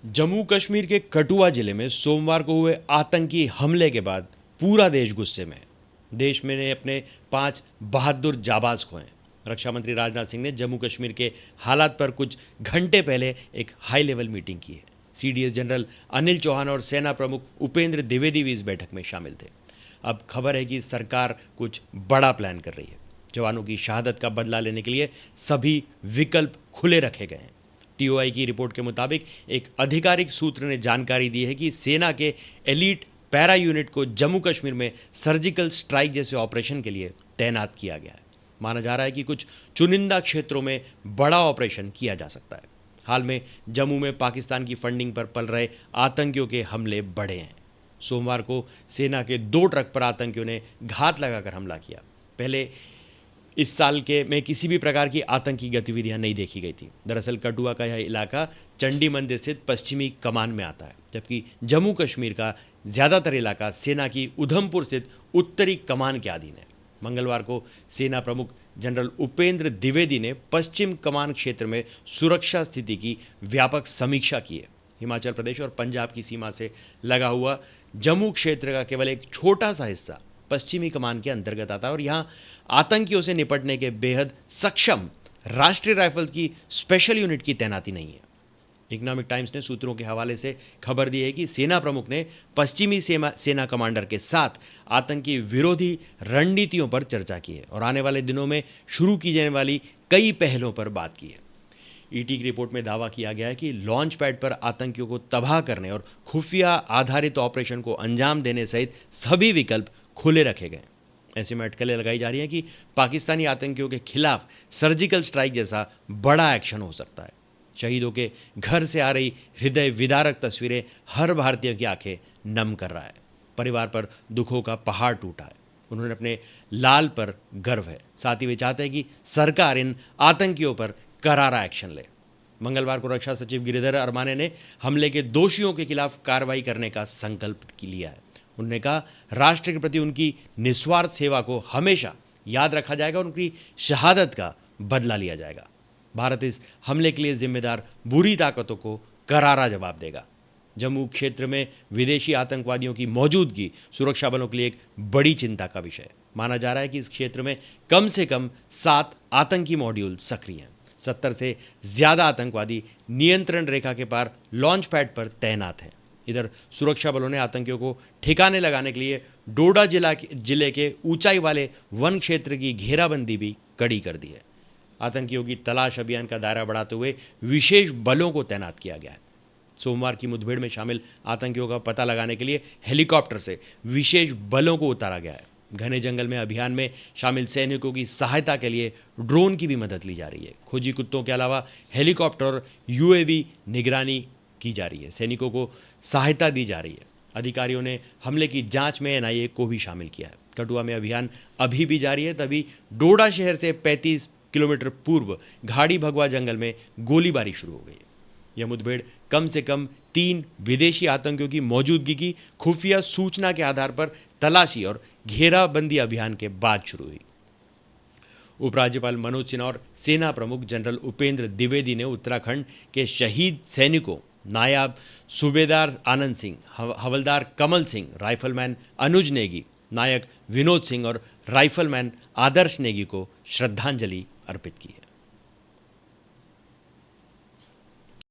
जम्मू कश्मीर के कठुआ जिले में सोमवार को हुए आतंकी हमले के बाद पूरा देश गुस्से में है। देश में ने अपने 5 बहादुर जाबाज खोए। रक्षा मंत्री राजनाथ सिंह ने जम्मू कश्मीर के हालात पर कुछ घंटे पहले एक हाई लेवल मीटिंग की है। सीडीएस जनरल अनिल चौहान और सेना प्रमुख उपेंद्र द्विवेदी भी इस बैठक में शामिल थे। अब खबर है कि सरकार कुछ बड़ा प्लान कर रही है। जवानों की शहादत का बदला लेने के लिए सभी विकल्प खुले रखे गए हैं। टीओआई की रिपोर्ट के मुताबिक एक आधिकारिक सूत्र ने जानकारी दी है कि सेना के एलीट पैरा यूनिट को जम्मू कश्मीर में सर्जिकल स्ट्राइक जैसे ऑपरेशन के लिए तैनात किया गया है। माना जा रहा है कि कुछ चुनिंदा क्षेत्रों में बड़ा ऑपरेशन किया जा सकता है। हाल में जम्मू में पाकिस्तान की फंडिंग पर पल रहे आतंकियों के हमले बढ़े हैं। सोमवार को सेना के 2 ट्रक पर आतंकियों ने घात लगाकर हमला किया। पहले इस साल के में किसी भी प्रकार की आतंकी गतिविधियां नहीं देखी गई थी। दरअसल कठुआ का यह इलाका चंडी मंदिर स्थित पश्चिमी कमान में आता है, जबकि जम्मू कश्मीर का ज़्यादातर इलाका सेना की उधमपुर स्थित उत्तरी कमान के अधीन है। मंगलवार को सेना प्रमुख जनरल उपेंद्र द्विवेदी ने पश्चिम कमान क्षेत्र में सुरक्षा स्थिति की व्यापक समीक्षा की है। हिमाचल प्रदेश और पंजाब की सीमा से लगा हुआ जम्मू क्षेत्र का केवल एक छोटा सा हिस्सा पश्चिमी कमान के अंतर्गत आता है और यहाँ आतंकियों से निपटने के बेहद सक्षम राष्ट्रीय राइफल्स की स्पेशल यूनिट की तैनाती नहीं है। इकोनॉमिक टाइम्स ने सूत्रों के हवाले से खबर दी है कि सेना प्रमुख ने पश्चिमी सेना कमांडर के साथ आतंकी विरोधी रणनीतियों पर चर्चा की है और आने वाले दिनों में शुरू की जाने वाली कई पहलों पर बात की है। ईटी की रिपोर्ट में दावा किया गया है कि लॉन्च पैड पर आतंकियों को तबाह करने और खुफिया आधारित ऑपरेशन को अंजाम देने सहित सभी विकल्प खुले रखे गए। ऐसे में अटकलें लगाई जा रही हैं कि पाकिस्तानी आतंकियों के खिलाफ सर्जिकल स्ट्राइक जैसा बड़ा एक्शन हो सकता है। शहीदों के घर से आ रही हृदय विदारक तस्वीरें हर भारतीय की आंखें नम कर रहा है। परिवार पर दुखों का पहाड़ टूटा है। उन्होंने अपने लाल पर गर्व है। साथ ही वे चाहते हैं कि सरकार इन आतंकियों पर करारा एक्शन ले। मंगलवार को रक्षा सचिव गिरिधर अरमाने ने हमले के दोषियों के खिलाफ कार्रवाई करने का संकल्प लिया है। उन्होंने कहा, राष्ट्र के प्रति उनकी निस्वार्थ सेवा को हमेशा याद रखा जाएगा और उनकी शहादत का बदला लिया जाएगा। भारत इस हमले के लिए जिम्मेदार बुरी ताकतों को करारा जवाब देगा। जम्मू क्षेत्र में विदेशी आतंकवादियों की मौजूदगी सुरक्षा बलों के लिए एक बड़ी चिंता का विषय है। माना जा रहा है कि इस क्षेत्र में कम से कम 7 आतंकी मॉड्यूल सक्रिय हैं। 70 से ज़्यादा आतंकवादी नियंत्रण रेखा के पार लॉन्च पैड पर तैनात हैं। इधर सुरक्षा बलों ने आतंकियों को ठिकाने लगाने के लिए डोडा जिले के ऊंचाई वाले वन क्षेत्र की घेराबंदी भी कड़ी कर दी है। आतंकियों की तलाश अभियान का दायरा बढ़ाते हुए विशेष बलों को तैनात किया गया है। सोमवार की मुठभेड़ में शामिल आतंकियों का पता लगाने के लिए हेलीकॉप्टर से विशेष बलों को उतारा गया है। घने जंगल में अभियान में शामिल सैनिकों की सहायता के लिए ड्रोन की भी मदद ली जा रही है। खोजी कुत्तों के अलावा हेलीकॉप्टर और यूएवी निगरानी की जा रही है। सैनिकों को सहायता दी जा रही है। अधिकारियों ने हमले की जांच में एनआईए को भी शामिल किया है। कठुआ में अभियान अभी भी जारी है। तभी डोडा शहर से 35 किलोमीटर पूर्व घाड़ी भगवा जंगल में गोलीबारी शुरू हो गई। यह मुठभेड़ कम से कम 3 विदेशी आतंकियों की मौजूदगी की खुफिया सूचना के आधार पर तलाशी और घेराबंदी अभियान के बाद शुरू हुई। उपराज्यपाल मनोज सिन्हा और सेना प्रमुख जनरल उपेंद्र द्विवेदी ने उत्तराखंड के शहीद सैनिकों नायब सूबेदार आनंद सिंह, हवलदार कमल सिंह, राइफलमैन अनुज नेगी, नायक विनोद सिंह और राइफलमैन आदर्श नेगी को श्रद्धांजलि अर्पित की है।